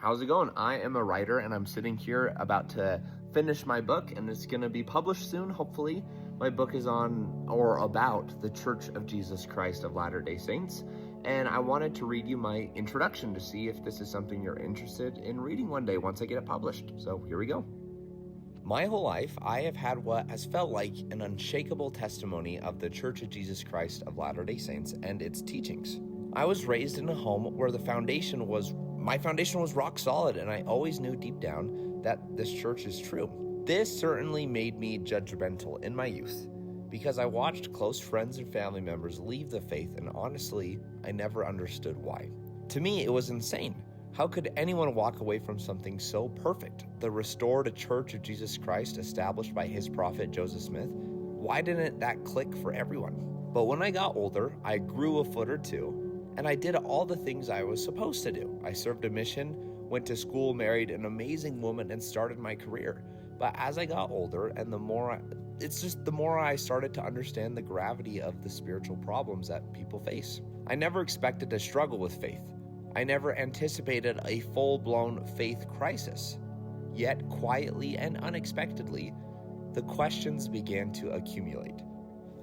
How's it going? I am a writer and I'm sitting here about to finish my book, and it's going to be published soon, hopefully. My book is on or about the Church of Jesus Christ of Latter-day Saints, and I wanted to read you my introduction to see if this is something you're interested in reading one day once I get it published. So here we go. My whole life, I have had what has felt like an unshakable testimony of the Church of Jesus Christ of Latter-day Saints and its teachings. I was raised in a home where my foundation was rock solid, and I always knew deep down that this church is true. This certainly made me judgmental in my youth because I watched close friends and family members leave the faith, and honestly, I never understood why. To me, it was insane. How could anyone walk away from something so perfect? The restored Church of Jesus Christ established by his prophet Joseph Smith? Why didn't that click for everyone? But when I got older, I grew a foot or two, and I did all the things I was supposed to do. I served a mission, went to school, married an amazing woman, and started my career. But as I got older, and the more I started to understand the gravity of the spiritual problems that people face. I never expected to struggle with faith. I never anticipated a full-blown faith crisis. Yet, quietly and unexpectedly, the questions began to accumulate.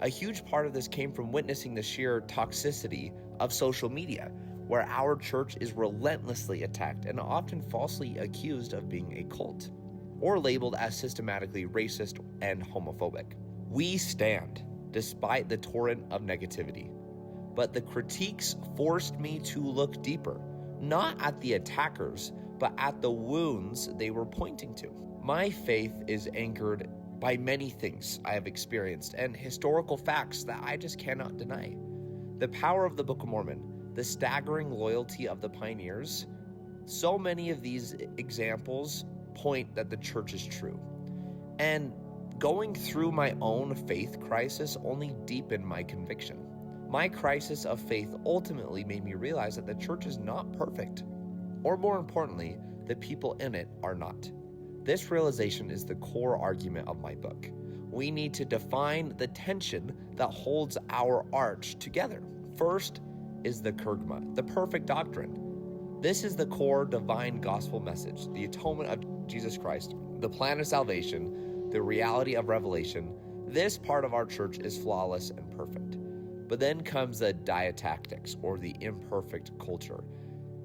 A huge part of this came from witnessing the sheer toxicity of social media, where our church is relentlessly attacked and often falsely accused of being a cult, or labeled as systematically racist and homophobic. We stand, despite the torrent of negativity. But the critiques forced me to look deeper, not at the attackers, but at the wounds they were pointing to. My faith is anchored by many things I have experienced and historical facts that I just cannot deny. The power of the Book of Mormon, the staggering loyalty of the pioneers, so many of these examples point that the church is true. And going through my own faith crisis only deepened my conviction. My crisis of faith ultimately made me realize that the church is not perfect, or more importantly, the people in it are not. This realization is the core argument of my book. We need to define the tension that holds our arch together. First is the kerygma, the perfect doctrine. This is the core divine gospel message, the atonement of Jesus Christ, the plan of salvation, the reality of revelation. This part of our church is flawless and perfect. But then comes the diatactics, or the imperfect culture.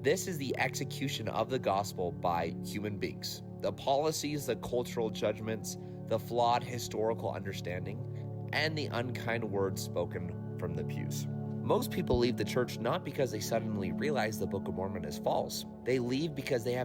This is the execution of the gospel by human beings. The policies, the cultural judgments, the flawed historical understanding, and the unkind words spoken from the pews. Most people leave the church not because they suddenly realize the Book of Mormon is false. They leave because they have